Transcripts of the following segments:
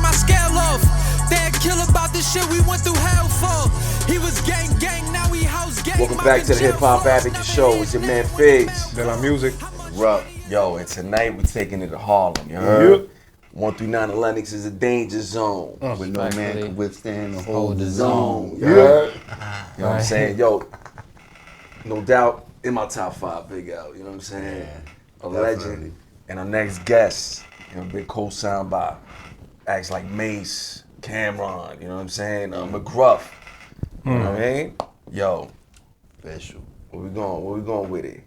my scale off. They'd kill about the shit we went through hell for. He was gang, now he house gang. Welcome back to the Hip Hop Advocate Show. It's your man Figs. De La Music. Rup. Yo, and tonight we're taking it to Harlem, you heard? Yep. 1 through 9 of Lennox is a danger zone. Where no man can withstand or hold the zone. You heard? You know what I'm saying? Yo, no doubt in my top 5, Big L. You know what I'm saying? Yeah, a legend. And our next guest, you know, been co-signed by acts like Mase, Camron, you know what I'm saying? McGruff. You know what I mean? Yo. Special. Where we going with it?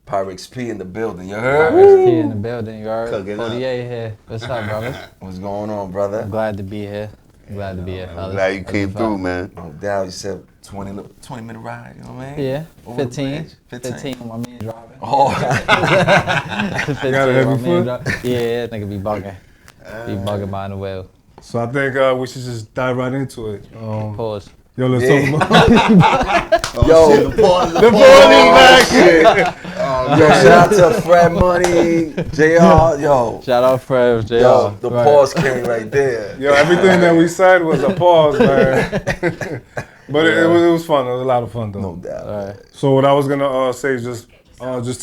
Pyrex P in the building, you heard? Pyrex P in the building, you heard? Cooking 48 here. What's up, brother? What's going on, brother? I'm glad to be here. Glad to be here, fellas. I'm glad you came through, man. No doubt, you said 20-minute ride, you know what I mean? Yeah, Over 15 15 when my man driving. Oh. 15 got a heavy foot? Yeah, that nigga be bugging. Be bugging behind the wheel. So I think we should just dive right into it. Pause. Yo, let's talk about Yo, the pause is back. Yo, shout out to Fred Money, JR, yo. Shout out Fred, JR. Yo, the pause came right there. Yo, everything that we said was a pause, man. But it was fun. It was a lot of fun, though. No doubt. All right. So what I was gonna say is just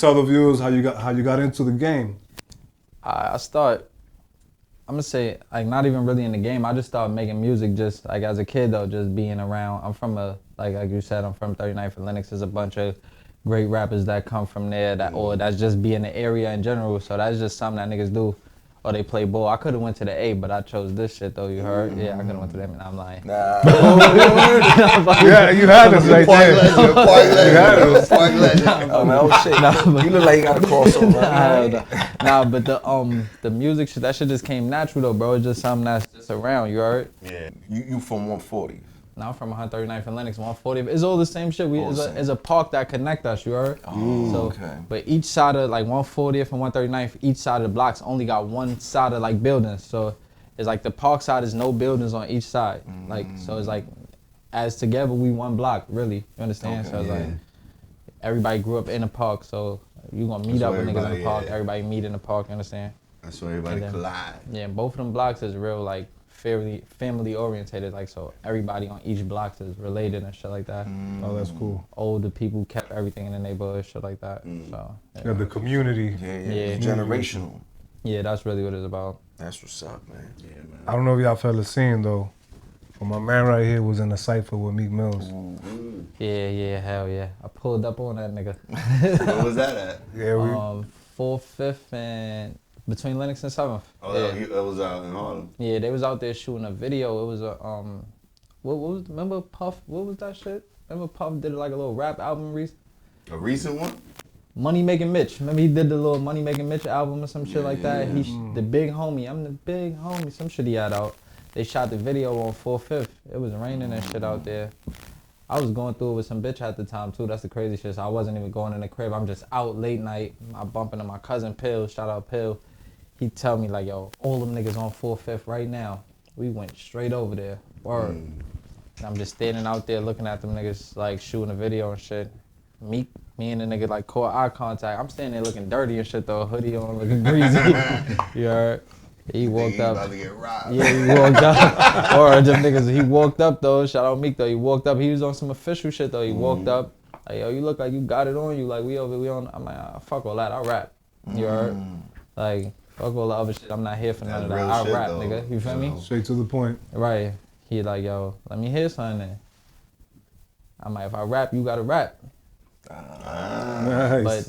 tell the viewers how you got into the game. I'm gonna say, like, not even really in the game. I just started making music just, like, as a kid, though, just being around. I'm from like you said, I'm from 39th and Lennox. There's a bunch of great rappers that come from there, or that's just be in the area in general. So that's just something that niggas do. Or they play ball. I could have went to the A, but I chose this shit, though, you heard? Yeah, I could have went to them, and I'm lying. Nah. Yeah, you had us right there. You had us. Park legend. Oh, man, oh shit. You look like you got a crossover. Nah, but the music shit, that shit just came natural, though, bro. It's just something that's just around, you heard? Yeah. You from 140. Now I'm from 139th and Lennox, 140. It's all the same shit. It's a park that connect us, you heard? Oh, so, okay. But each side of, like, 140th and 139th, each side of the blocks only got one side of, like, buildings. So it's like the park side is no buildings on each side. Like, so it's like, as together we one block, really. You understand? Okay, so it's like, everybody grew up in the park, so you gonna meet up with niggas in the park. Everybody meet in the park, you understand? That's where everybody collide. Yeah, and both of them blocks is real, like, family orientated, like, so everybody on each block is related and shit like that. Oh, that's cool. Older people kept everything in the neighborhood, shit like that. So Yeah, the community. Yeah. Generational. yeah, that's really what it's about. That's what's up, man. Yeah, man. I don't know if y'all fellas seen though, but my man right here was in the cypher with Meek Mills. Yeah, hell yeah. I pulled up on that nigga. Where was that at? Yeah, we. 4th, 5th, and between Lennox and 7th. Oh, yeah. that was out in Harlem. Yeah, they was out there shooting a video. It was a what was, remember Puff? What was that shit? Remember Puff did like a little rap album recently? A recent one? Money Making Mitch. Remember he did the little Money Making Mitch album or some shit like that? He the big homie. I'm the big homie. Some shit he had out. They shot the video on 4th, 5th. It was raining and shit out there. I was going through it with some bitch at the time too. That's the crazy shit. So I wasn't even going in the crib. I'm just out late night. I bump into my cousin Pill. Shout out Pill. He tell me like, yo, all them niggas on 4th, 5th right now. We went straight over there. Word. And I'm just standing out there looking at them niggas like shooting a video and shit. Me and the nigga like caught eye contact. I'm standing there looking dirty and shit though, hoodie on, looking greasy. You heard? He walked up. About to get robbed. Yeah, he walked up. Or them niggas, he walked up though. Shout out Meek though. He walked up. He was on some official shit though. He walked up. Like, yo, you look like you got it on you. Like we on. I'm like, fuck all that. I rap. You heard? Like, fuck all the other shit. I'm not here for none of that. I rap, though, nigga. You feel me? Straight to the point. Right. He like, yo, let me hear something then. I'm like, if I rap, you gotta rap. Nice. But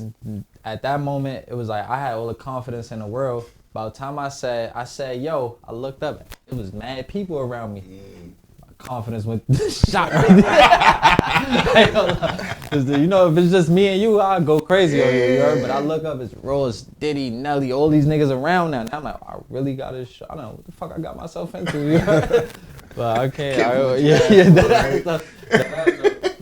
at that moment, it was like I had all the confidence in the world. By the time I said, yo, I looked up. It was mad people around me. My confidence went shot right there. You know, if it's just me and you, I'll go crazy on you, you heard? But I look up, it's Rose, Diddy, Nelly, all these niggas around now. And I'm like, I really got this shit. I don't know what the fuck I got myself into, you heard? But I can't.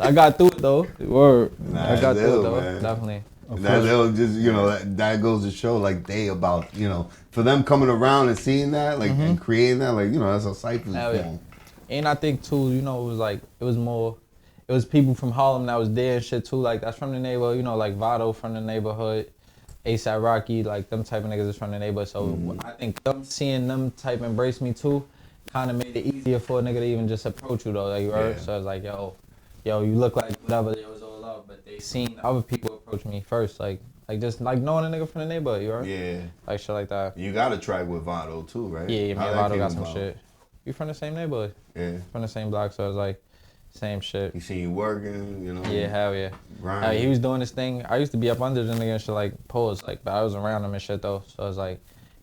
I got through it though. Word. I got through it though. Man. Definitely. That was just, you know, that goes to show, like, they about, you know, for them coming around and seeing that, like, and creating that, like, you know, that's how Cypher's formed. And I think too, you know, it was people from Harlem that was there and shit too. Like, that's from the neighborhood, you know, like Vado from the neighborhood. A$AP Rocky, like them type of niggas is from the neighborhood. So I think them seeing them type embrace me too, kind of made it easier for a nigga to even just approach you though. Like you heard, so it's like yo, you look like whatever. It was all love, but they seen other people approach me first, like just like knowing a nigga from the neighborhood. You heard? Yeah. Like shit like that. You got a track with Vado too, right? Yeah, me and How that Vado came got some about? shit. We from the same neighborhood. Yeah. From the same block, so it's like same shit. He seen you working, you know. Yeah, hell yeah. Grinding. He was doing this thing. I used to be up under the nigga and shit, like pose, like, but I was around him and shit though. So it's like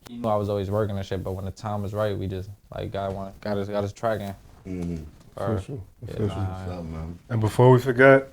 he knew I was always working and shit. But when the time was right, we just like got his track in. Mm-hmm. Official. What's up, man? And before we forget,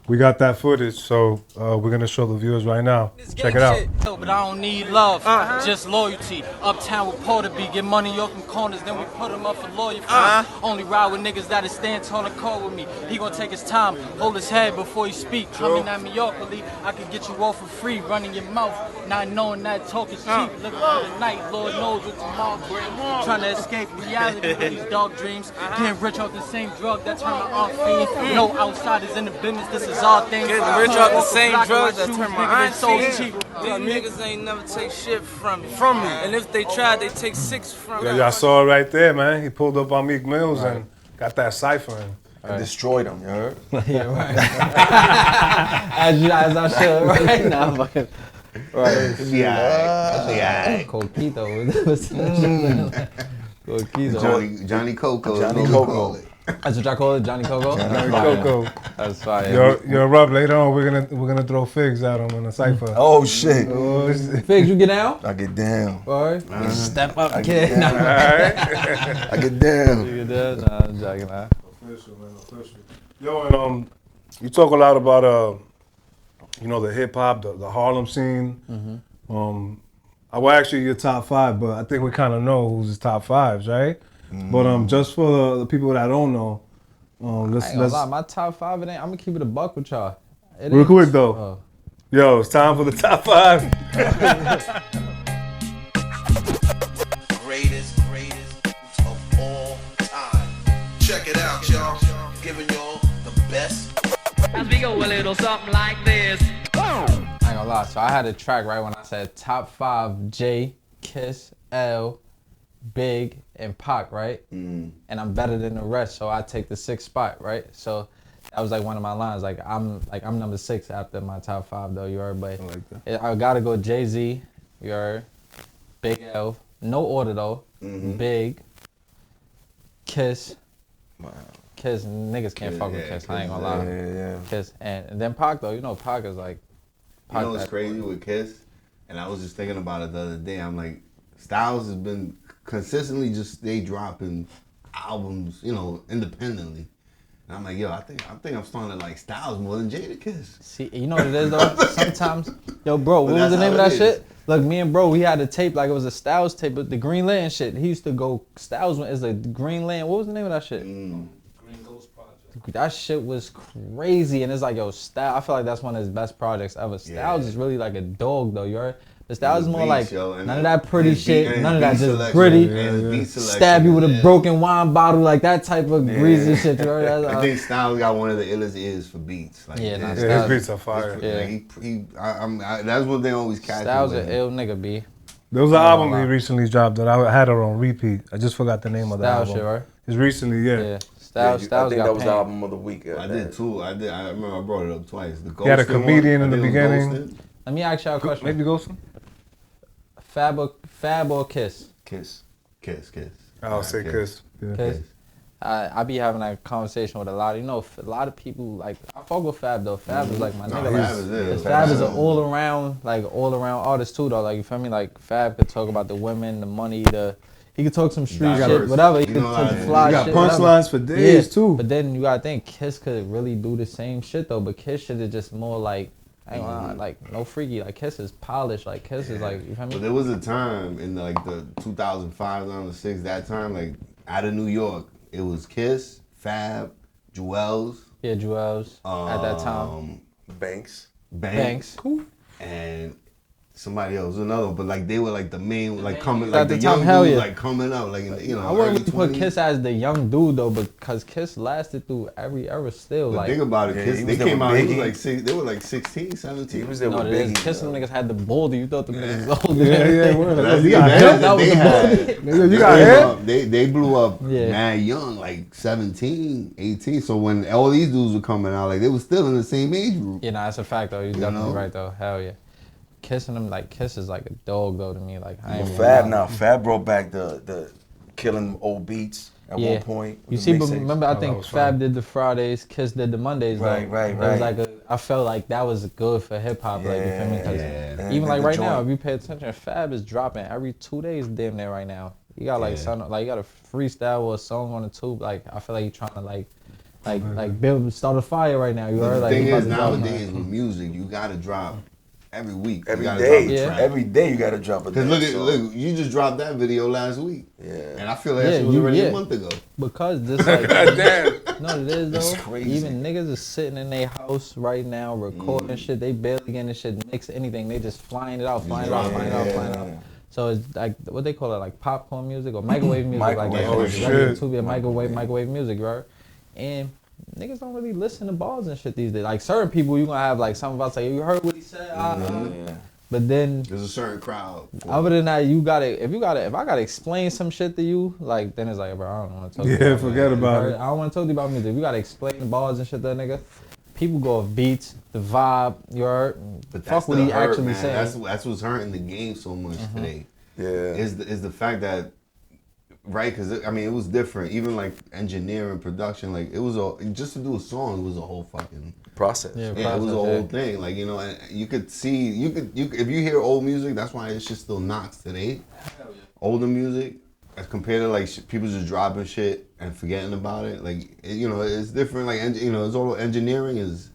we got that footage, so we're gonna show the viewers right now. Check it out. But I don't need love, just loyalty. Uptown with Porter B, get money off them corners, then we put them up for lawyer fees. Only ride with niggas that'll stand tall and cold with me. He gon' take his time, hold his head before he speak. Coming at me awkwardly, I can get you off for free, running your mouth, not knowing that talk is cheap. Looking for the night, Lord knows what tomorrow brings. Trying to escape reality with these dark dreams. Getting rich off the same drug that turned my aunt fiend. No outsiders in the business, this is our thing. Getting rich off the same drugs that turn my aunt so fiend. cheap. These niggas ain't never take shit from me. And if they try, they take 6 from me. Y'all saw it right there, man. He pulled up on Meek Mills and got that cipher in. And destroyed him, you heard? Yeah, right. as I should right now, fucking. Right. Yeah. Coquito. Coquito. Johnny Coco. Johnny Coco. That's what y'all call it, Johnny Coco? Johnny Coco. That's fire. You're rough. Later on, we're gonna throw figs at him in a cipher. Oh shit. Figs, you get down? I get down. Alright. Step up, I kid. get down. I get down. You get down? Nah, I'm joking. Official, man. Official. Yo, and you talk a lot about the hip hop, the Harlem scene. Mm-hmm. I will ask you your top 5, but I think we kind of know who's his top 5s, right? But just for the people that don't know, let's lie, my top 5, I'm gonna keep it a buck with y'all. Real quick though. Yo, it's time for the top 5. Greatest of all time. Check it out, y'all. Giving y'all the best. As we go a little something like this. I ain't gonna lie, so I had a track right when I said top 5 J, Kiss, L, Big, and Pac, right? And I'm better than the rest, so I take the 6th spot, right? So that was like one of my lines. I'm number 6 after my top 5 though. You heard, but I like that. I gotta go Jay-Z. You heard, Big L. No order though. Big, Kiss. Wow. Kiss, niggas can't fuck with Kiss. I ain't gonna lie. Yeah. Kiss, and then Pac though. You know Pac is like. You know what's crazy with Kiss? And I was just thinking about it the other day. I'm like, Styles has been consistently just stay dropping albums, independently. And I'm like, yo, I think I'm starting to like Styles more than Jadakiss. See, you know what it is though? Sometimes, yo, bro, what was the name of that shit? Look, me and bro, we had a tape like it was a Styles tape, but the Green Lantern shit. He used to go Styles is like the Green Lantern. What was the name of that shit? Green Ghost Project. That shit was crazy, and it's like, yo, Styles. I feel like that's one of his best projects ever. Styles is really like a dog though. You heard? The Styles is more like none of that pretty shit, none of that just gritty. Stab you with a broken wine bottle, like that type of greasy shit. You heard? I think Styles got one of the illest ears for beats. Like, his beats are fire. That's what they always catch. Styles an ill nigga, B. There was an album he recently dropped that I had it on repeat. I just forgot the name of the album. Shit, right? It's recently, Yeah. Styles I think got that was the pain. album of the week. I did too. I remember I brought it up twice. The He had a Ghostin' comedian one, in the I think it was beginning. Ghostin'. Let me ask y'all a question. Maybe Ghostin'? Fab or Kiss? Kiss. I'll say Kiss. Yeah. Kiss. I be having that conversation with a lot of, a lot of people, like, I fuck with Fab though. Fab is like my nigga. Fab is an all around artist too though. Like, you feel me? Like, Fab could talk about the women, the money, he could talk some street shit, whatever. He could talk fly shit. You got punchlines for days too. But then you gotta think, Kiss could really do the same shit though. But Kiss shit is just more like, I ain't gonna lie, like no freaky. Like Kiss is polished. Like Kiss is like, you feel me? But there was a time in like the 2005, 2006, that time, like out of New York, it was Kiss, Fab, Jewels. Yeah, Jewels at that time. Banks. Cool. And somebody else, another, but like they were like the main, like coming, At like the the top, young hell dude, yeah. like coming up, like you know. I wouldn't early really put 20s. Kiss as the young dude though, because Kiss lasted through every era still. But Like, think about it, Yeah, Kiss. he They was there came with out. He was Biggie. like they were like 16, 17. He was there no, with it is. Biggie. Kiss them niggas had the baldy. You thought them niggas was older. Yeah, word. That's You the got advantage hair? that they had. Nigga, you They got blew hair? up- They blew up Yeah. mad young, like 17, 18. So when all these dudes were coming out, like they were still in the same age group. Yeah, nah, that's a fact though. You're definitely know? right though. Hell yeah. Kissing them, like, Kiss is like a dog though to me. Like, I ain't Fab gonna lie. now. Fab brought back the killing old beats at Yeah. one point. You with see, the but mixtapes. remember, I that think was Fab fun. did the Fridays, Kiss did the Mondays. Though. Right, right, It was right. like I felt like that was good for hip hop. Like, you feel me? 'Cause Yeah. even like The right now, joint. if you pay attention, Fab is dropping every 2 days, damn near right now. You got like you got a freestyle or a song on the tube. Like, I feel like he's trying to start a fire right now. You The heard? Like, thing he about is, to drop, nowadays with music, you gotta drop every week. Every you gotta day, drop a Yeah. track. every day you gotta drop a. Cause damn song. look, you just dropped that video last week. Yeah. And I feel like Yeah, that shit was you- already yeah. a month ago. because this like Damn. no, it is It's though. crazy. Even niggas is sitting in their house right now recording shit. They barely getting the shit mixed anything. They just flying it out, flying it out, flying it out, flying it out. So it's like what they call it, like popcorn music or microwave music, Microwave. like Oh, shit. microwave music, right? And niggas don't really listen to bars and shit these days. Like certain people, you gonna have like something about say, you heard what he said, Yeah. but then There's a certain crowd. other than that, if I gotta explain some shit to you, like then it's like, bro, I don't want to talk. to you Yeah, about forget about it. I don't want to talk to you about music. If you gotta explain the bars and shit to that nigga, people go off beats, the vibe, you heard. But Fuck that's what the he hurt, actually man. saying. That's what's hurting the game so much today. Yeah. Is the fact that right? Because I mean, it was different. Even like engineering, production, like it was just to do a song. It was a whole fucking Process. Yeah, yeah. It was a process, whole thing. Like you know, and you could see you could if you hear old music. That's why this shit still knocks today. Older music as compared to like people just dropping shit and forgetting about it. Like you know, it's different. Like you know, it's all engineering is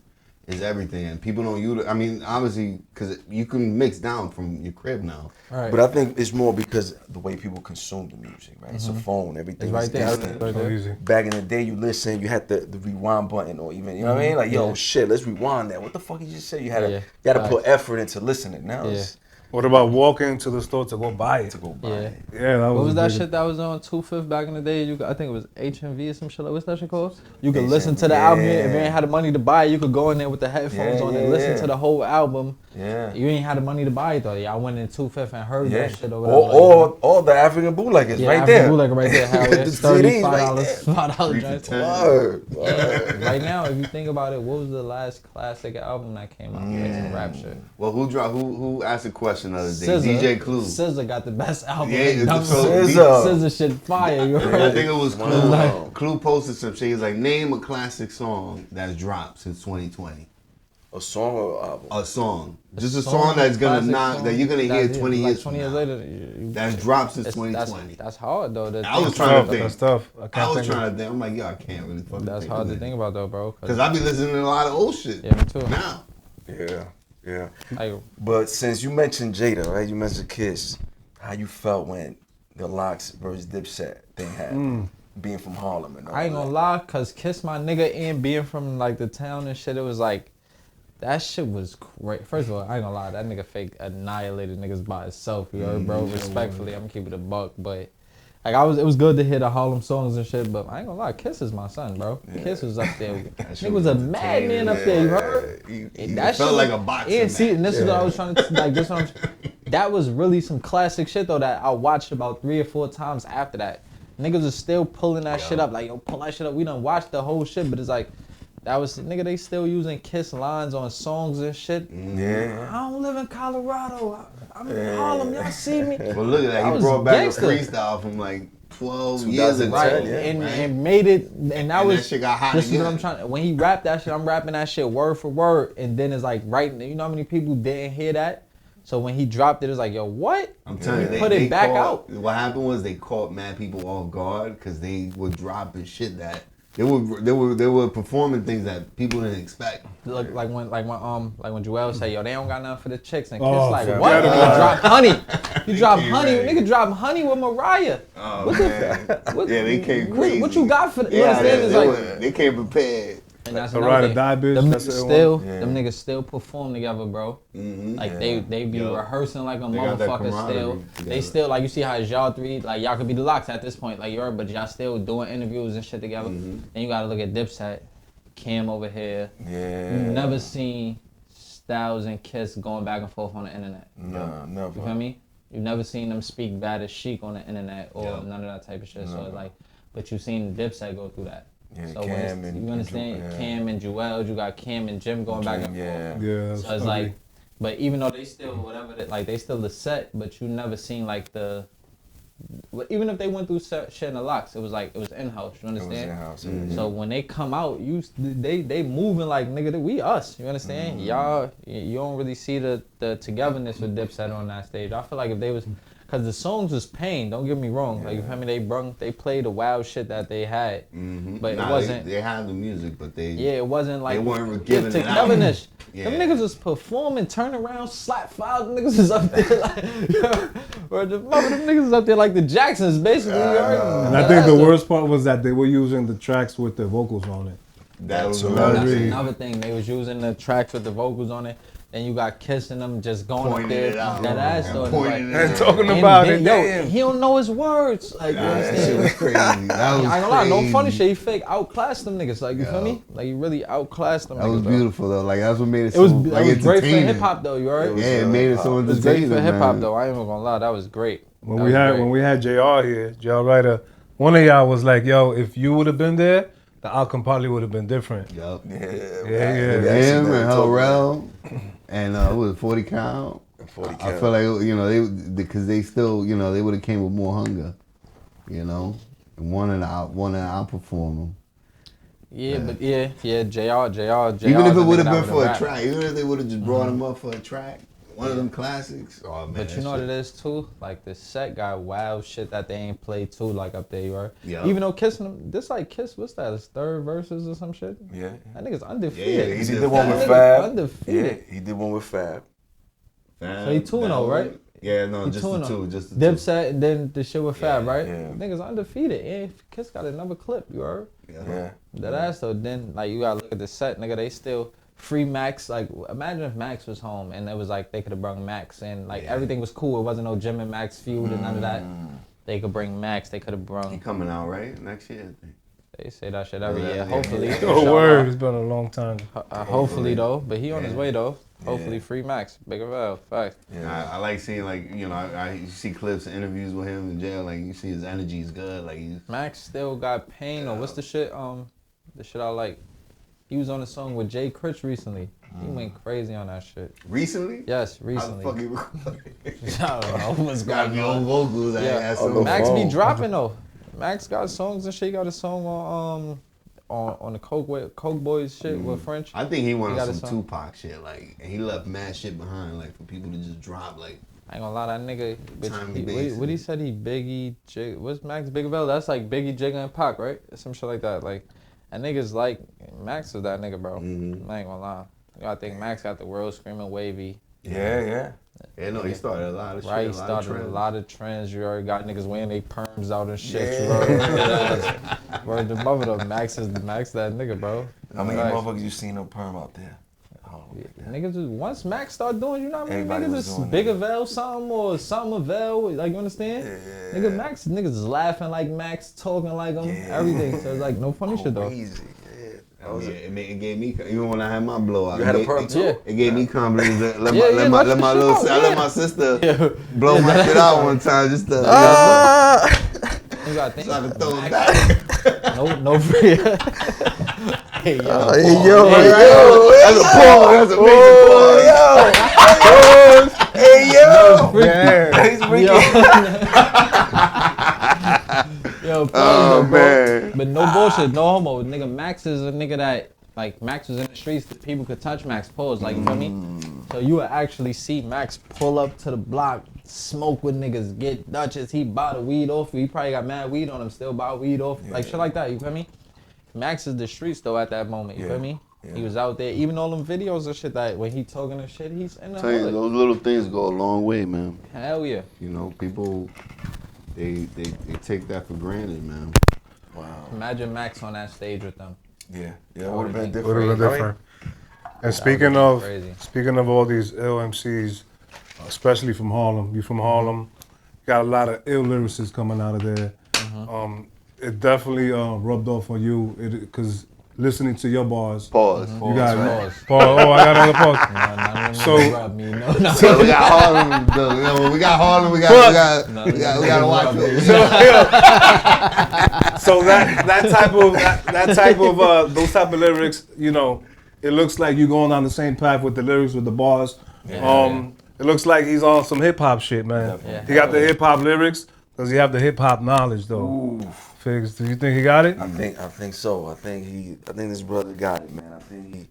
everything, and people don't use it. I mean, obviously, because you can mix down from your crib now. Right. But I think it's more because the way people consume the music, right? It's a phone, everything It's is right there. instant. Right there. Easy. Back in the day, you listen, you had the rewind button, or even you know what I mean, like yo, shit, let's rewind that. What the fuck you just said? You had to Yeah. you got to put effort into listening. Now it's What about walking to the store to go buy it? to go buy Yeah. it. Yeah, that was What was that big. shit that was on 2/5 back in the day? I think it was HMV or some shit. Like, what's that shit called? You could listen to the album. If you ain't had the money to buy it, you could go in there with the headphones Yeah, on yeah, and listen yeah. to the whole album. Yeah. You ain't had the money to buy it though. Yeah, I went in 2/5 and heard Yeah. that shit or whatever. Or the African bootleggers right African there. bootlegger right there. Hell yeah. The $35, CDs right there. $5 joints. Word. Right now, if you think about it, what was the last classic album that came out? Like some rap shit. Well, who asked a question the other day? DJ Clue. SZA got the best album. Yeah, in dumb so shit. SZA. SZA shit fire. You I heard? think it was Clue. Wow. Clue posted some shit. He was like, name a classic song that's dropped since 2020. A song or album? A song. Just a song that's gonna classic knock, song that you're gonna hear that's- 20 like years 20 from years now. later. That's dropped since It's- 2020. That's hard though. I was Tough, trying to think. That's tough. I I can't was think of trying to think. I'm like, yo, I can't really fucking That's think hard of to it. think about though, bro. Cause I be listening to a lot of old shit. Yeah, me too. Now. Yeah. Like, But since you mentioned Jada, right? You mentioned Kiss. How you felt when the Locks versus Dipset thing happened? Being from Harlem and all I ain't gonna that. lie, cause Kiss my nigga and being from like the town and shit, it was like that shit was great. First of all, I ain't gonna lie, that nigga fake annihilated niggas by himself, you heard, bro. Respectfully, I'm gonna keep it a buck, but like it was good to hear the Harlem songs and shit, but I ain't gonna lie, Kiss is my son, bro. Kiss was up there. Nigga was a madman up there, you heard? He And that felt shit like was- a boxing Yeah, see, match. and this is what I was trying to like. This one, that was really some classic shit though that I watched about 3 or 4 times after that. Niggas was still pulling that shit up, like yo, pull that shit up. We done watched the whole shit, but it's like that was nigga. They still using Kiss lines on songs and shit. Yeah. I don't live in Colorado. I'm in Harlem. Y'all see me? But look at that. That He was brought back gangster. a freestyle from like 12 years ago. Right, Yeah, and made it, and that And was that shit got hot This is what again. I'm trying. When he rapped that shit, I'm rapping that shit word for word, and then it's like right. You know how many people didn't hear that? So when he dropped it, it's like, yo, what? I'm telling you, they put it back caught, out. What happened was they caught mad people off guard because they were dropping shit that they were performing things that people didn't expect. Look, like when Joel say, yo, they don't got nothing for the chicks, and Kiss Oh, like, forget what? about Nigga drop honey. You drop came honey. ready. Nigga drop honey with Mariah. Oh, what man. What, Yeah, they came what- crazy. What you got for? You Yeah, understand? It's like. they came prepared. And that's A another ride or thing. die bitch. Them That's niggas the still, one. them niggas still perform together, bro. Like they be rehearsing like a got that motherfucker still. camaraderie They together. still like you see how y'all three like y'all could be the locks at this point, like you're, but y'all still doing interviews and shit together. Then you gotta look at Dipset, Cam over here. Yeah. You never seen Styles and Kiss going back and forth on the internet. No, never. You feel me? You never seen them speak bad as Sheik on the internet or none of that type of shit. So it's like, but you seen Dipset go through that. Yeah, So Cam when it's, and you understand Ju- Cam and Joel, you got Cam and Jim going back and forth. Yeah. So it's like, but even though they still whatever, like they still the set, but you never seen like the. Even if they went through shit in the locks, it was in-house. You understand? in-house, So when they come out, they moving like nigga, we us. You understand? Y'all, you don't really see the togetherness with Dipset on that stage. I feel like if they was, cause the songs was pain. Don't get me wrong. Like you feel me? They played the wild shit that they had, but it wasn't. They had the music, but they. Yeah, it wasn't like They weren't giving it out. togetherness. Yeah. Them niggas was performing, turn around, slap files. Niggas is up there like, or the mother them niggas is up there like the Jacksons, basically. And I think the worst part was that they were using the tracks with the vocals on it. That was That's another thing. They was using the tracks with the vocals on it. Then you got kissing them, just going Pointing up there, it out. that ass though. Pointing Like, it out. Talking and about then, it. yo, Damn. he don't know his words. Like, you That shit understand? was crazy. That was I ain't gonna lie, no crazy. funny shit. He fake outclassed them niggas. Like, you feel me? Like, he really outclassed them That niggas. was bro. beautiful though. Like that's what made it It so was, like it was great for entertaining. hip hop though. You heard? Yeah, it made it so It was great entertaining. for hip hop man. though. I ain't even gonna lie, that was great. When That we was had great. when we had JR here, JR Ryder, one of y'all was like, "Yo, if you would have been there, the outcome probably would have been different." Yup. Yeah. Him and Harrell and it was 40 count. 40 I count. feel like they because they still they would have came with more hunger, and wanted to outperform them. Yeah, but yeah, JR. Even if it would have nigga been that for a rap. track, even if they would have just brought him up for a track, one of them classics. Oh man, But you know what it is too? Like the set got wild shit that they ain't played too, like up there, you heard? Yeah. Even though kissing them, this like Kiss, what's that? His third verses or some shit? Yeah. That nigga's undefeated. Yeah, He He did did one Fab. with That nigga Fab. undefeated. Yeah, he did one with Fab. So he 2-0, right? Yeah, no, He just the 2-0. two, just the two. Dipset and then the shit with Fab, right? yeah. Niggas undefeated. And Kiss got another clip, you heard? Yeah. That ass though, then like you gotta look at the set, nigga. They still free Max. Like imagine if Max was home and it was like they could have brought Max and like everything was cool. It wasn't no Jim and Max feud and none of that. They could bring Max. They could have He brought. coming out right next year, I think. They say that shit every year. Yeah. Hopefully. Oh word, it's been a long time. Hopefully though, but he on his way though. Hopefully Yeah. free Max. Bigger valve. Facts. I like seeing you see clips and interviews with him in jail. Like you see his energy is good. Like he's Max still got pain. Or what's the shit? The shit I like. He was on a song with Jay Critch recently. He went crazy on that shit. recently. Yes, How recently. the fuck he recorded? I don't know what's Gotta going be on. on vocals. I Yeah. asked On him. the Max be phone. dropping though. Max got songs and shit. He got a song on the Coke Boys shit with French. I think he wanted got a some song. Tupac shit, like, and he left mad shit behind, like, for people to just drop, like, I ain't gonna lie, that nigga. Timely What he said? He Biggie, Jig. What's Max Bigavell? That's like Biggie, Jigga, and Pac, right? Some shit like that. Like, that nigga's like Max is that nigga, bro. I ain't gonna lie. You gotta think Max got the world screaming wavy. Yeah. yeah, no, he started a lot of shit. Right, he started a lot of trends. You already got niggas wearing they perms out and shit. You already word the mother though. Max that nigga, bro. How many Facts. motherfuckers you seen no perm out there? Oh, Niggas just once Max start doing, you know what I mean? Everybody Niggas was just doing big that. avail something or something avail, like you understand? Yeah. Nigga Max, niggas is laughing like Max, talking like him, Yeah. everything. So it's like no funny shit though. Crazy. Yeah. That was it gave me, even when I had my blowout, You had a it perm gave- too? Yeah. Yeah. It gave me confidence. That let Yeah, my, yeah, let my, let let your my shit little, out, I let yeah. my sister Yeah. blow my shit out one time, just to, You gotta think. so I could throw it back. No free. Hey yo. That's a pause. That's a major pause. Hey yo! Yeah. He's freaking. Yo, pause, Oh, though, bro. man. But no bullshit, no homo. Nigga, Max is a nigga that, like, Max was in the streets, that people could touch Max, pause, like, you feel me? So you would actually see Max pull up to the block, smoke with niggas, get Dutchess, he bought the weed off you. He probably got mad weed on him, still bought weed off, like, shit like that, you feel me? Max is the streets, though, at that moment, you feel me? Yeah. He was out there, even all them videos and shit that when he talking and shit, he's in the Tell you, hood. those little things go a long way, man. Hell yeah. You know, people, they take that for granted, man. Wow. Imagine Max on that stage with them. Yeah, it would have been different. Would have been different. And speaking of all these ill MCs, especially from Harlem, you from Harlem, got a lot of ill lyricists coming out of there. It definitely rubbed off on you because listening to your bars. Pause. You got Pause. Pause. Oh, I got another pause. So rub me. No. So we got Harlem. When we got Harlem, we gotta watch it. So that type of those type of lyrics, you know, it looks like you're going on the same path with the lyrics, with the bars. It looks like he's on some hip hop shit, man. He got the hip hop lyrics. Does he have the hip hop knowledge though? Ooh. Figs, do you think he got it? I think so. I think this brother got it, man.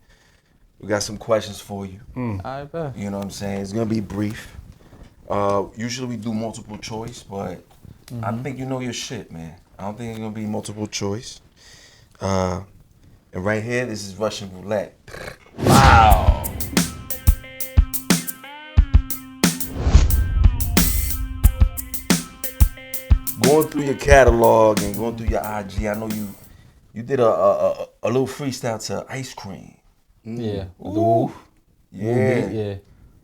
We got some questions for you. I bet. You know what I'm saying? It's gonna be brief. Usually we do multiple choice, but I think you know your shit, man. I don't think it's gonna be multiple choice. And right here, this is Russian roulette. Wow. Going through your catalog and going through your IG, I know you did a little freestyle to Ice Cream. Yeah. With the Woo. Yeah. Yeah.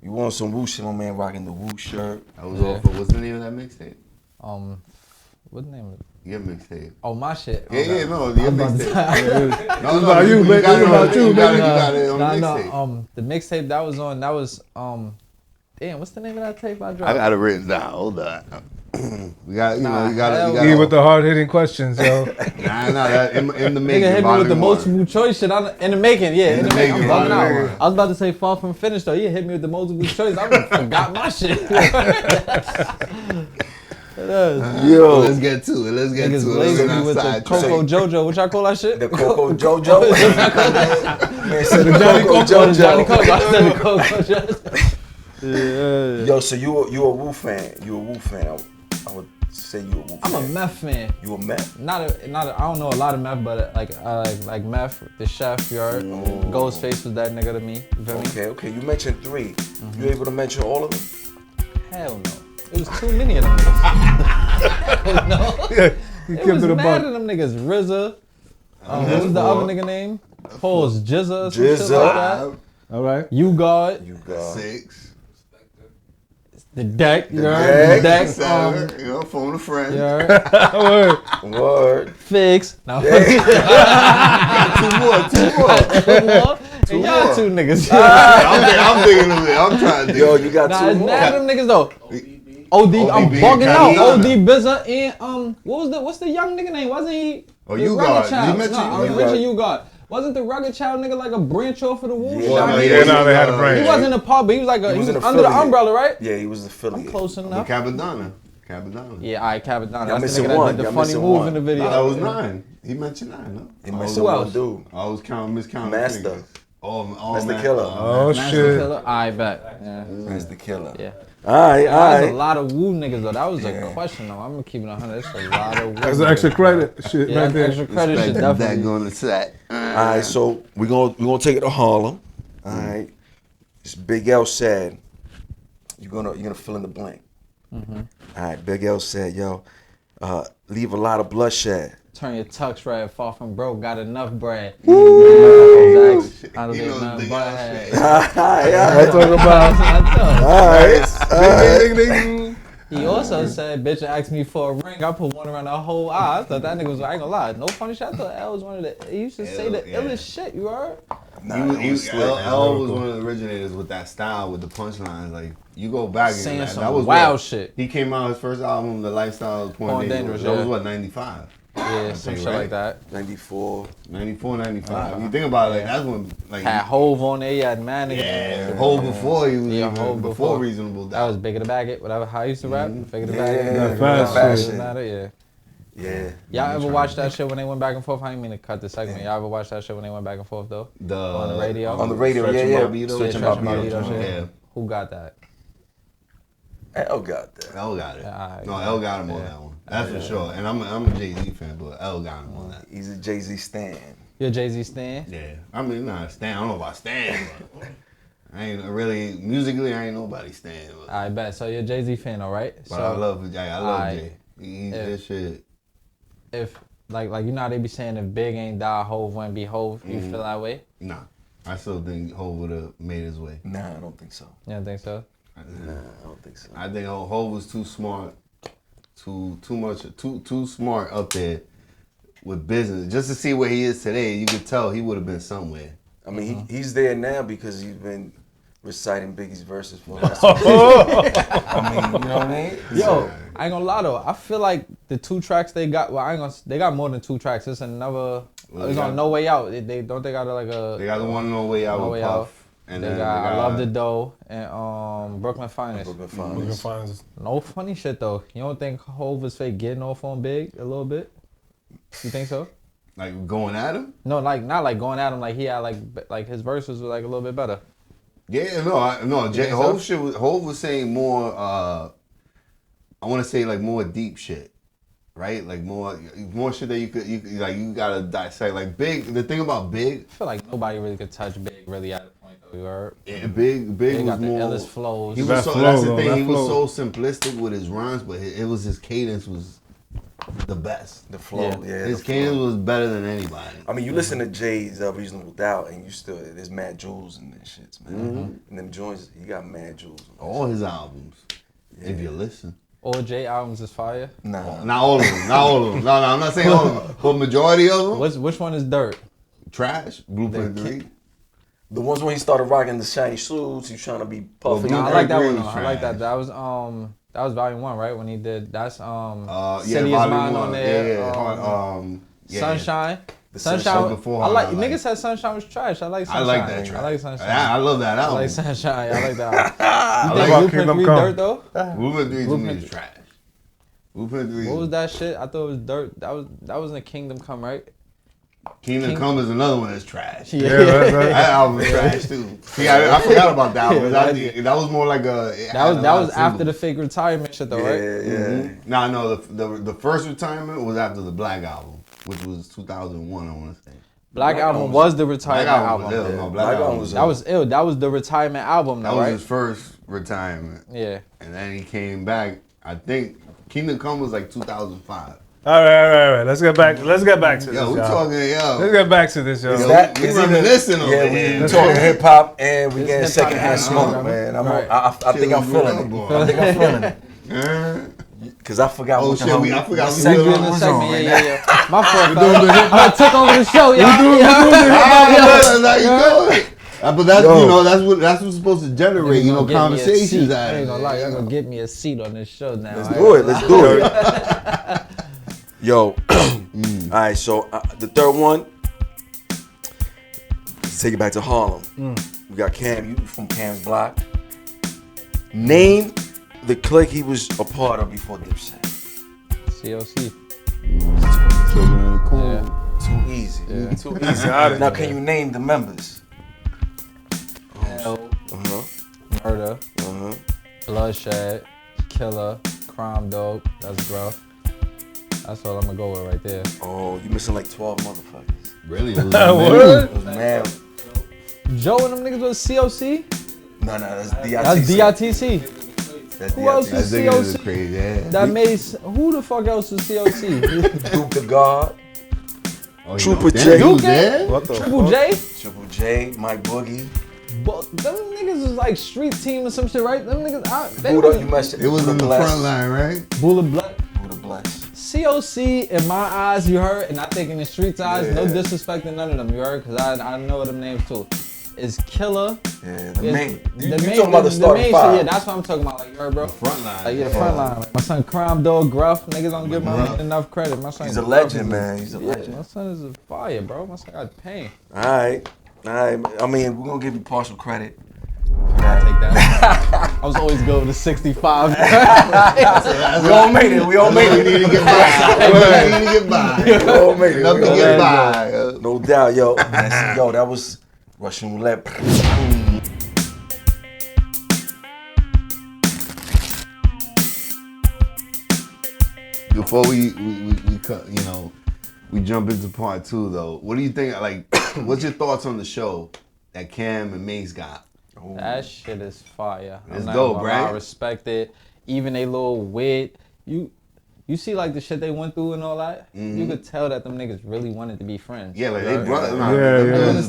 You want some Woo shit, my man rocking the Woo shirt. I was off of, what's the name of that mixtape? What's the name of it? Your mixtape. Oh, my shit. Yeah, no, your mixtape. No, about you, man. got it About you, you man. got it on the mixtape. No, the mixtape that was damn, what's the name of that tape I dropped? I got it written down. Hold on. We got, you Nah, got hell He with the hard hitting questions, yo. Nah, that in the making. Nigga hit me with the volume one. multiple choice shit. In the making, yeah. In the making. I'm bugging out. volume one. I was about to say far from finished though. You hit me with the multiple choice. I forgot my shit. It is. Yo. Let's get to it. Let's get Niggas to it. blazing me Let's with not the sidetrack. Coco Jojo. What y'all call that shit? The Coco Jojo. Man said the Coco Johnny Coco. Jojo. I said the Coco Jojo. Yo, so you a Woo fan? You a Woo fan? I would say you a Woo fan. I'm a meth fan. You a meth? Not a. I don't know a lot of meth, but like meth, the chef, you heard. Ghostface was that nigga to me. You feel me? Okay. You mentioned 3. You able to mention all of them? Hell no. It was too many of them niggas. Hell no. Yeah, he It kept was it a mad buck. of them niggas. RZA. What was the other nigga name? Pause. Jizza or some shit Jizza. like that. All right. You God. You got 6. The deck. You heard? The deck. 7. Phone a friend. You heard? word. Fix. No. Two more. And y'all two niggas. I'm thinking of it. I'm trying to think. Yo, you got Nah, 2 it's more. mad of them niggas though. OD, I'm ODB, bugging out. Camron. OD Bizza and what's the young nigga name? Wasn't he? Oh, the You Rugged God. Child? You mentioned No, You I God. mentioned You God. Wasn't the Rugged Child nigga like a branch off of the Woo? Yeah, Shot? they had a brand. He wasn't a part, but he was like he was an under the affiliate. umbrella, right? Yeah, he was the affiliate. Close enough. Cabadonna. Yeah, alright, Cabadonna. Y'all That's the missing nigga that one. did the Y'all funny missing move one. in the video. No, that was 9. He mentioned 9, no? He missing Who one else? dude. I was miscounting. Master. niggas. Oh, That's the man. killer. Oh Master shit. Killer. I bet. Yeah. That's the killer. Yeah. Alright, That was a alright. lot of Woo niggas though. That was a question though. I'm gonna keep it 100. It's a lot of Woo. That's the extra credit shit Yeah, right that's there. extra credit shit That definitely. going to set. Alright, so we're gonna take it to Harlem. Alright. This Big L said, you're gonna fill in the blank. Alright, Big L said, yo, leave a lot of bloodshed. Turn your tux red, far from broke, got enough bread. He knows Nothing the but guy head. shit. I talk about. Alright. Ding, ding, ding. He also said, bitch asked me for a ring, I put one around her whole eye. I thought that nigga was, I ain't gonna lie, no funny shit. I thought L was one of the, he used to say the yeah. illest shit, you heard? Nah, it was slick. L was one of the originators with that style, with the punchlines. Like, you go back and Saying that some was wild what- shit. He came out, his first album, The Lifestyle is Porn Dangerous. That was yeah. what, 95? Yeah, some shit like that. 94. 94, 95. You think about it, like, that's when, like, Had Hove on there, he had man niggas. yeah, the whole before he was Yeah, even, Hov before Reasonable That Doubt. was Bigger the Bag It, whatever, how I used to rap, Bigger the Bag It. That fast Fashion. shit. Matter, yeah. Yeah. Y'all ever watch that shit when they went back and forth? I didn't mean to cut the segment. Y'all ever watch that shit when they went back and forth though? On the radio? On the radio, Stretch yeah. Barbados. Stretch Stretch Barbados. Barbados shit. Yeah. Who got that? L got that. L got it. Yeah, No, L got him on that one. That's for sure. And I'm a Jay-Z fan, but L got him on that. He's a Jay-Z stan. You're a Jay-Z stan? Yeah. I mean, nah, Stan. I don't know about Stan, but I ain't really, musically, I ain't nobody Stan. But I bet. So you're a Jay-Z fan, all right? So I love Jay. I love Aight. Jay. He's this shit. if Like you know how they be saying if Big ain't die, Hov wouldn't be Hov. You feel that way? Nah, I still think Hov would have made his way. Nah, I don't think so. You don't think so? Nah, I don't think so. I think Hov was too smart, too smart up there with business. Just to see where he is today, you could tell he would have been somewhere. I mean, he's there now because he's been reciting Biggie's verses for us. I mean, you know what I mean? Yo, I ain't gonna lie though. I feel like the 2 tracks they got. Well, they got more than 2 tracks. It's another. Well, it's on No Way Out. They got like a. They got the one No Way Out No with Way Puff. Out. And they then got I Love the Dough and Brooklyn Finest. We can find this. No funny shit though. You don't think Hov was fake getting off on Big a little bit? You think so? Like going at him? No, like not like going at him. Like he had like his verses were like a little bit better. Yeah, no. Hov was saying more. I want to say like more deep shit, right? Like more shit that you could like you gotta dissect. Like Big. The thing about Big, I feel like nobody really could touch Big really at the point though. You heard? yeah, Big was got the more. illest flows. He was That so, flow, that's the though, thing. that He was flow. so simplistic with his rhymes, but it was his cadence was the best. The flow, yeah. His the cadence flow. was better than anybody. I mean, you listen to Jay's Reasonable Doubt, and you still there's mad jewels in them shits, man. And them joints, he got mad jewels. All his albums, if you listen. All J albums is fire. Nah, Not all of them. Not all of them. No, I'm not saying all of them. But majority of them, Which one is Dirt? trash. Blueprint 3. the ones when he started rocking the shiny suits, he trying to be puffy. Well, I like that Green one. was Though. I like that. trash. That was volume 1, right? When he did that's City is Volume Mine 1, on there. yeah. Sunshine. Sunshine before I like I like- niggas said Sunshine was trash. I like I Sunshine. like that track. I like Sunshine. I love that I album. like Sunshine. I like that. I You like think Kingdom Blueprint 3 Come. Dirt though? Blueprint 3 to me Blueprint- is trash. Blueprint 3. What was that shit? I thought it was Dirt. That was in the Kingdom Come, right? Kingdom Come is another one that's trash. Yeah, that's right. That album is trash too. See, I forgot about that one. That was more like a. That was after the fake retirement shit though, right? Yeah. No, the first retirement was after the Black album, which was 2001. I want to say. Black album was the retirement Black album. album was ill. No, Black album was That was ill. That was the retirement album, That though, was right? his first retirement, Yeah. and then he came back. I think Kingdom Come was like 2005. All right. Let's get back to this, Yo, we y'all. talking, Let's get back to this, y'all. that- we is either- reminiscing over Yeah, here. we talking hip hop and we It's getting hip-hop secondhand and smoke, hip-hop. man. Right. I think I'm feeling it. I think I'm feeling it. Cause I forgot Oh what shit, the hell I forgot we segment doing In a was segment, on. yeah. My fault, fella. I took over the show, y'all. But that's that's what's supposed to generate, conversations out I of ain't it. gonna lie, y'all gonna get me a seat on this show now. Let's do it. Let's do it. Yo, all right. So the third one. Let's take it back to Harlem. We got Cam. You from Cam's block. Name the clique he was a part of before Dipset. COC. Too easy. Yeah. Too easy. Now, can you name the members? L, Uh-huh. Murder, Uh-huh. Bloodshed, Killer, Crime Dog. That's Gruff. That's all I'm gonna go with right there. Oh, you missing like 12 motherfuckers. Really? It was mad. Joe and them niggas was COC? No, that's DITC. That's DITC. That's Who else DITC. is That nigga is COC? crazy. Yeah. That made who the fuck else was COC? Duke the God, Oh, Trooper damn, J. he was Duke? there? What the Triple fuck? J? Triple J, Mike Boogie. But them niggas was like street team or some shit, right? Them niggas, they Buddha, was you must. It was in the front line, right? Bullet Blood. Buddha bless. COC in my eyes, you heard, and I think in the streets' eyes, no Yeah. disrespect to none of them, you heard, because I know them names too. Is Killer. Yeah, the main. You the talking about the starting main five? shit, yeah, that's what I'm talking about, like, you heard, bro? Front line. Like, yeah, the front line. Like, my son Crime Dog Gruff, niggas don't give my man enough credit. My son He's a Gruff legend, is man. He's a legend. My son is a fire, bro. My son got pain. All right. I mean, we're gonna give you partial credit. I take that. I was always good with the 65. We all made it. We all made We it. need to get by. We need to get by. We all made it. Enough We to all get made it. by. No doubt, yo. Yo, that was Russian roulette. Before we cut, we jump into part 2 though. What do you think? Like, what's your thoughts on the show that Cam and Mase got? That shit is fire. It's I'm not dope, gonna lie, I right? respect it. Even a little weird. you see like the shit they went through and all that. You could tell that them niggas really wanted to be friends. Yeah, like they brothers.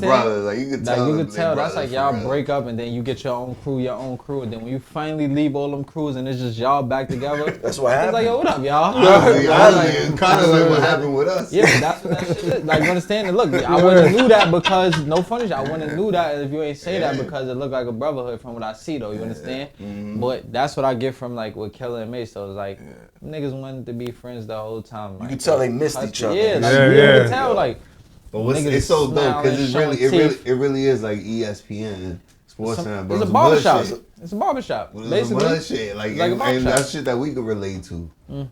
Yeah. Brothers. Like you could tell. Like you could tell that's like y'all break up and then you get your own crew, and then when you finally leave all them crews and it's just y'all back together. That's what happened. It's like, yo, what up, y'all? It's kind of like what happened with us. Yeah, but that's what that shit is. Like, you understand? And look, I wouldn't knew that because, no funny shit, I wouldn't knew that if you ain't say that because it looked like a brotherhood from what I see, though, you understand? But that's what I get from, like, with Killer and Mase, so it's like, niggas wanted to be friends the whole time. You could tell they missed each other. Yeah, like, you could tell, like, but it's so dope because it really is like ESPN Sports Center. It's a barbershop. It's a barbershop. Basically, shit. Like a barbershop. And that's shit that we could relate to.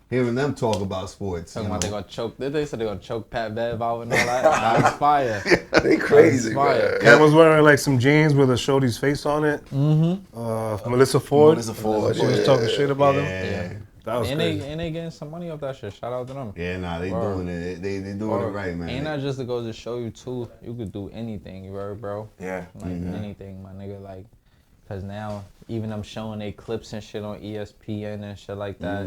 Hearing them talk about sports. Talking about they gonna choke. They said they gonna choke Pat Bev out and all that. That's fire. They crazy. Fire. Cat was wearing like some jeans with a shorty's face on it. Melissa Ford. Melissa Ford. She was talking shit about him. Yeah. That was crazy. They getting some money off that shit. Shout out to them. Yeah, nah, they doing it. They doing it right, man. Ain't that just to go to show you too? You could do anything, you heard, bro? Yeah. Like anything, my nigga. Like, cause now even them showing they clips and shit on ESPN and shit like that.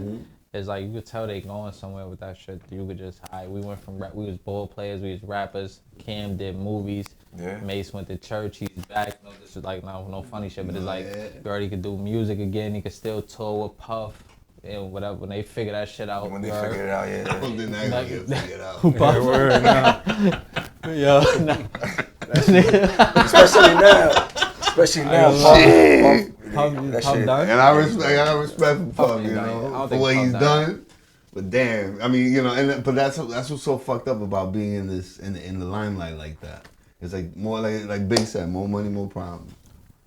It's like you could tell they going somewhere with that shit. You could just we went from we was ball players, we was rappers. Cam did movies. Yeah. Mace went to church. He's back. No, this is like no funny shit, but it's like you already could do music again. He could still tour with Puff. And whatever, when they figure that shit out. When they figure it out, yeah. I don't think they're gonna get figured out. Especially now. Puff done. And I respect for Puff, you know, for what he's done. But damn, I mean, you know, but that's what's so fucked up about being in the limelight like that. It's like more like Big said, more money, more problems.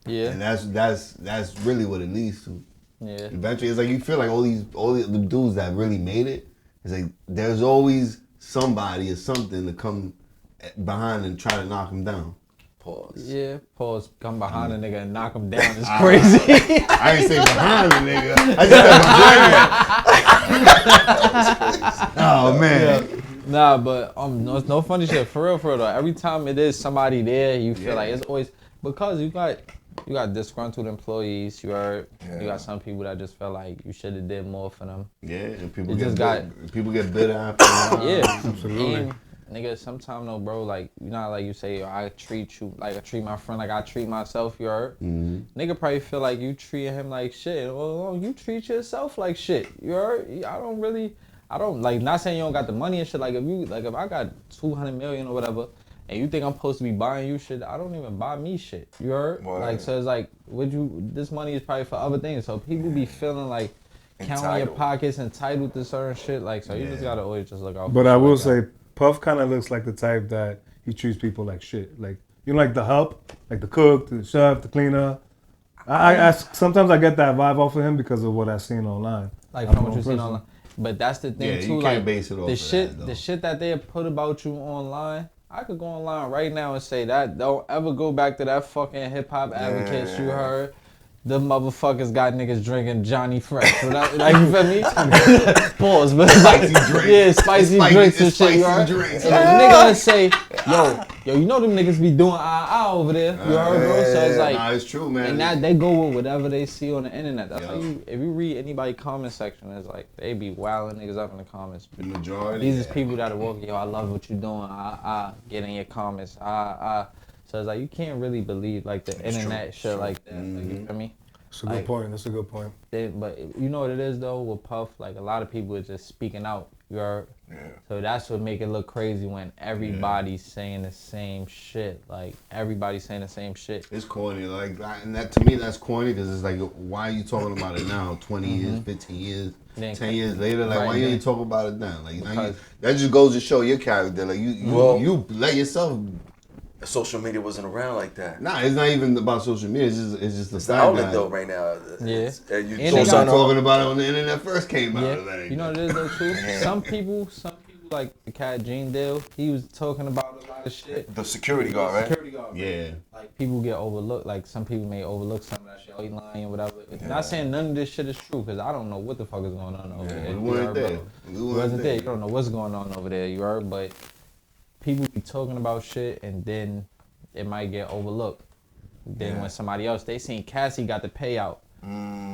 Yeah. And that's really what it leads to. Yeah. Eventually, it's like you feel like all the dudes that really made it. It's like there's always somebody or something to come behind and try to knock them down. Pause. Yeah, pause. Come behind a nigga and knock him down is crazy. I ain't say behind the nigga. I just said behind. Oh man. Yeah. Nah, but no funny shit. For real though. Every time it is somebody there, you feel like it's always because you got disgruntled employees. You got some people that just felt like you should have did more for them. Yeah, and people get bitter after. Yeah, absolutely. And, nigga, sometimes though, bro, like you know, like you say, I treat you like I treat my friend like I treat myself. You heard? Nigga probably feel like you treat him like shit. Well, you treat yourself like shit. You heard? I don't like. Not saying you don't got the money and shit. Like if I got 200 million or whatever. And you think I'm supposed to be buying you shit? I don't even buy me shit. You heard? Boy. Like, so it's like, this money is probably for other things. So people be feeling like counting your pockets, entitled to certain shit. Like, so you just gotta always just look out. But I will say, Puff kind of looks like the type that he treats people like shit. Like, you know, like the help, like the cook, the chef, the cleaner. I sometimes I get that vibe off of him because of what I've seen online. Like from what you've seen online. But that's the thing too. You like can't base it off the shit that they put about you online. I could go online right now and say that. Don't ever go back to that fucking hip hop advocates you heard. The motherfuckers got niggas drinking Johnny Fresh. Like, you feel me? Pause, but Spicy drinks. Yeah, spicy drinks and shit. You heard? Drinks. And the nigga gonna say, yo, you know them niggas be doing over there. You heard, bro? So it's like, nah, it's true, man. And that they go with whatever they see on the internet. That's like if you read anybody comment section, it's like they be wilding niggas up in the comments. The majority. These is people that are walking, yo, I love what you doing. Get in your comments. So it's like you can't really believe like the internet shit like that. Like, you feel me? That's a good point. That's a good point. But you know what it is though with Puff? Like a lot of people are just speaking out. You heard? Yeah. So that's what make it look crazy when everybody's saying the same shit. Like everybody's saying the same shit. It's corny, like, and that to me that's corny because it's like, why are you talking about it now? 20 years, 15 years, 10 years later, like why you ain't talking about it now? Like now that just goes to show your character. Like you let yourself. Social media wasn't around like that. Nah, it's not even about social media. It's just the fact outlet that though right now. Yeah. You start talking about it when the internet first came out. Yeah. You know what it is though too? Some people like the cat Gene Deal, he was talking about a lot of shit. The security guard, right? Security guard. Yeah. Like people get overlooked. Like some people may overlook some of that shit. Oh, he lying or whatever. Not saying none of this shit is true because I don't know what the fuck is going on over there. We weren't there. We wasn't there. You don't know what's going on over there. You heard? But people be talking about shit and then it might get overlooked. Then when somebody else, they seen Cassie got the payout.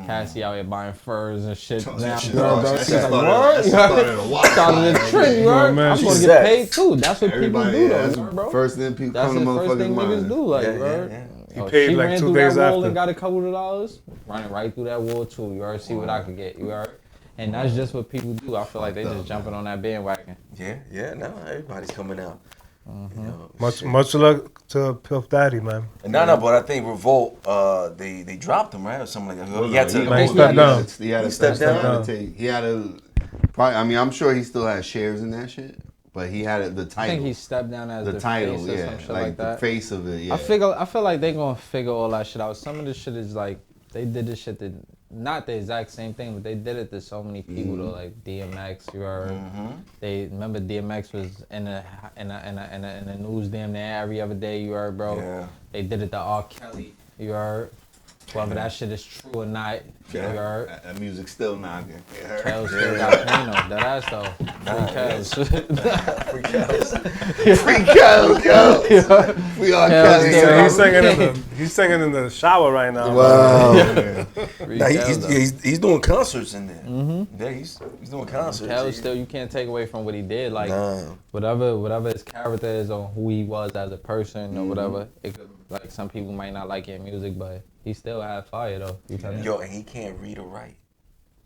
Cassie out here buying furs and shit. That Now, shit girl, started- bro, that she's shit like, started- "Word?" that shit started a while Started back. a trend, you heard? man, I'm she gonna said- get paid too. That's what Everybody, people do, yeah, though, that's you heard, bro. first thing people That's come to the first motherfuckers' thing niggas mind. do, like, Yeah, you heard? yeah. He Oh, paid she like ran 2 through days that wall after. and got a couple of dollars. Running right through that wall too. You heard? See what I could get. You heard? And that's just what people do. I feel like they just jumping on that bandwagon. Yeah, no, everybody's coming out. You know, Much luck to Puff Daddy, man. No, but I think Revolt, they dropped him, right, or something like that. He had to. Man, he stepped down. He had to stepped down. He had to. Probably. I mean, I'm sure he still has shares in that shit, but he had the title. I think he stepped down as the title, face or yeah, some shit like like the that. face of it. Yeah. I feel like they gonna figure all that shit out. Some of this shit is like they did this shit that not the exact same thing, but they did it to so many people though. Like DMX, you heard? They remember DMX was in the news damn near every other day. You heard, bro? Yeah. They did it to R. Kelly. You heard? Whether that shit is true or not, you heard? That music's still knocking. Kel still got pain though. That ass though. Free Kels. Free Kel, yo. We are Kel Kelly. still- He's singing in the shower right now. Wow. Free Nah, Kels, though. he's doing concerts in there. Yeah, he's doing concerts. Kel still, you can't take away from what he did. Like Nah. whatever his character is or who he was as a person or whatever. It could, like some people might not like your music, but he still had fire though. You feel me? Yo, and he can't read or write.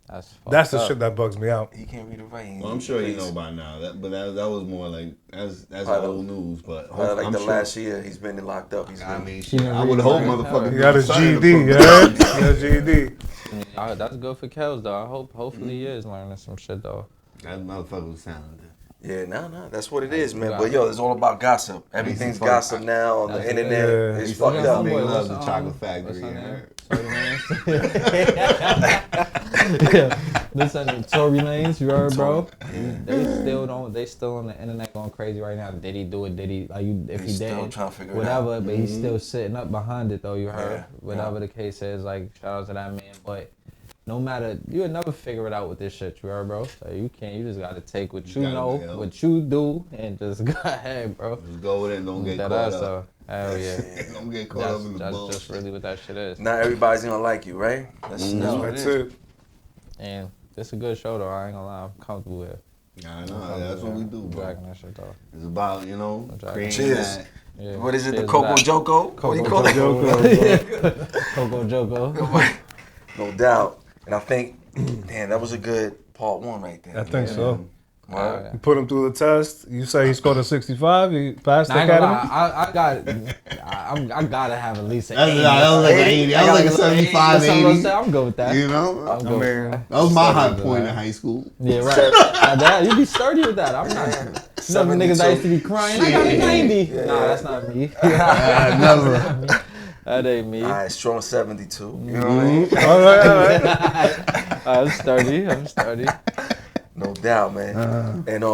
That's the fucked shit up. that bugs me out. He can't read or write. Well, I'm sure you know by now. That was more like that's Probably old news. But Like I'm the sure, last year, he's been locked up. I mean, He didn't I would read hope it. motherfucker. He got his GED, yeah? He got his GED. That's good for Kels though. Hopefully he is learning some shit though. That motherfucker was talented. Yeah, no, that's what it is, man. But yo, it's all about gossip. Everything's fuck- gossip now on the internet. Yeah. It's He's fucked fucking up. big Homeboy, love what's the the, Chocolate what's Factory. her name? Listen to Tory Lanez, you heard, bro? They still on the internet going crazy right now. Did he do it? Did he? If He's he still didn't, trying to figure it whatever. out. But he's still sitting up behind it though. You heard? Yeah, Whatever the case is, like shout out to that man. But no matter, you'll never figure it out with this shit, you heard, bro? So you can't. You just gotta take what you gotta know, be, yo. what you do, and just go ahead, bro. Just go with it and don't get That caught ass up. though. Hell yeah. Don't get caught up in the That's bullshit. just really what that shit is. Not everybody's gonna like you, right? That's what it That's is. it. And it's a good show though. I ain't gonna lie. I'm comfortable with it. I know. That's what we do, bro. Dragging that shit though. It's about creating Cheers. that. Yeah. What is it? Cheers The to Coco that. Joko? What do you call it? Coco Joko. No doubt. And I think, damn, that was a good part one right there. I think so. Wow. You put him through the test. You say he scored a 65. He passed the Nah, I ain't gonna academy. lie. I gotta have at least an That 80. was like 80. That was like a 75, That's what I'm gonna 80. say. I'm good with that. You know? I'm good with that. That was my high point in high school. Yeah, right. That, you be sturdy with that. I'm not. You know the niggas that used to be crying. I got a 90. Nah, that's not me. Never. That ain't me. All right, strong 72. You know what I mean? All right. I'm sturdy. No doubt, man. And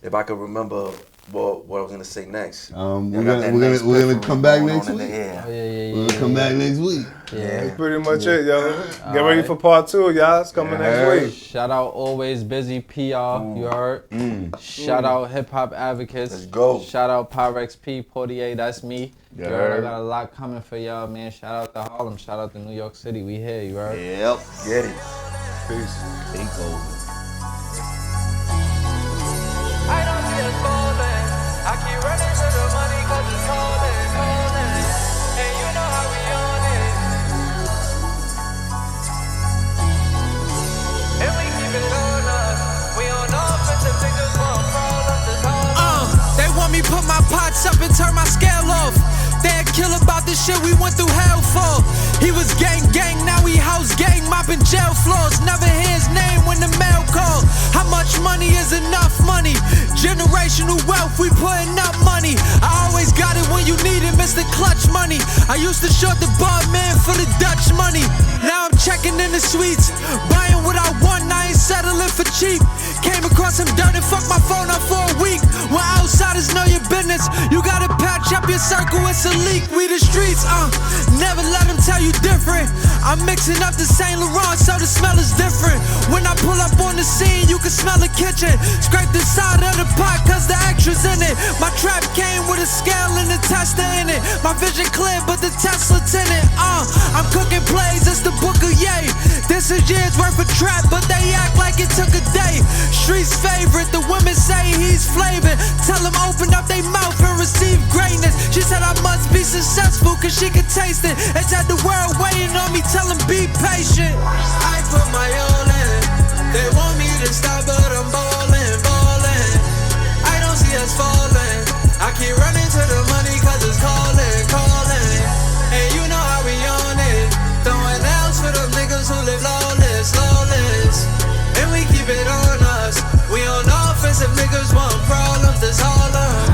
if I could remember what I was gonna say next. We're gonna come back next week. Yeah. Yeah. We're gonna come back next week. That's pretty much it, yo. Get ready for part 2, y'all. It's coming next week. Shout out Always Busy PR, you heard? Shout out Hip Hop Advocates. Let's go. Shout out Pyrex P, Portier, that's me. You Yeah. heard? I got a lot coming for y'all, man. Shout out to Harlem, shout out to New York City. We here, you heard? Yep. Get it. Peace. Take over. I don't see it falling. I keep running to the money 'cause it's calling. And you know how we on it. And we keep it on us. We on offensive niggas want problems. It's all They want me put my pots up and turn my scale off. They'd kill about this shit we went through hell for. He was gang, now he house gang, mopping jail floors. Never hear his name when the mail call. How much money is enough money? Generational wealth, we putting up money. I always got it when you need it, Mr. Clutch money. I used to short the bar man for the Dutch money. Now I'm checking in the suites, buying what I want, I ain't settling for cheap. Came across some dirt and fucked my phone up for a week. When outsiders know your business, you gotta patch up your circle, it's a leak. We the streets, never let them tell you different. I'm mixing up the Saint Laurent so the smell is different. When I pull up on the scene, you can smell the kitchen. Scrape the side of the pot cause the extras in it. My trap came with a scale and a tester in it. My vision clear but the Tesla tinted, I'm cooking plays, it's the book of yay. This is years worth of trap, but they act like it took a day. Streets favorite, the women say he's flavored. Tell them open up their mouth and receive greatness. She said I must be successful cause she could taste it. And said the world waiting on me, tell them be patient. I put my all in. They want me to stop, but I'm ballin', ballin'. I don't see us falling. I keep running to the money cause it's calling, calling. And you know how we on it. Throwing outs for them niggas who live lawless, lawless. And we keep it on us. We on offense if niggas want problems, that's all of.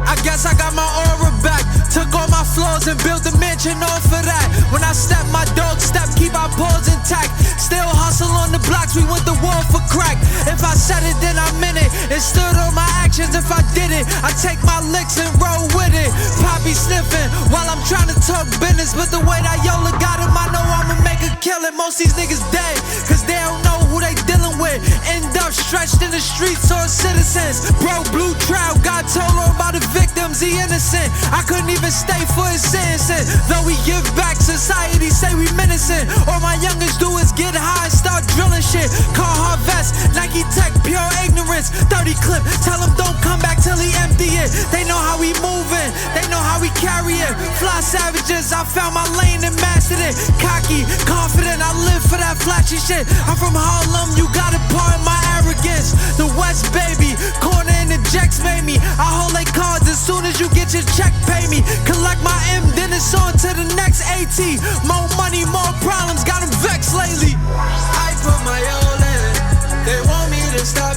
I guess I got my aura back. Took all my flaws and built a mansion off of that. When I step, my dog step, keep our paws intact. Still hustle on the blocks, we went to war for crack. If I said it, then I meant it. It stood on my actions if I did it. I take my licks and roll with it. Poppy sniffing while I'm trying to talk business. But the way that Yola got him, I know I'ma make a killing. Most these niggas dead, cause they don't know who they dealing with. End up stretched in the streets on citizens. Bro, blue trial, got told on by the victims, he innocent. I couldn't even stay for his sentencing. Though we give back, society say we menacing. All my youngest do is get high and start drilling shit. Carhartt vest, Nike Tech, pure ignorance. 30 clip, tell him don't come back till he empty it. They know how we moving, they know how we carry it. Fly savages, I found my lane and mastered it. Cocky, confident, I live for that flashy shit. I'm from Harlem, you gotta pardon my arrogance. The West, baby, corner and the Jacks made me. I hold they cards as soon as you get your check, pay me. Collect my M, then it's on to the next AT. More money, more problems, got them vexed lately. I put my all in. They want me to stop,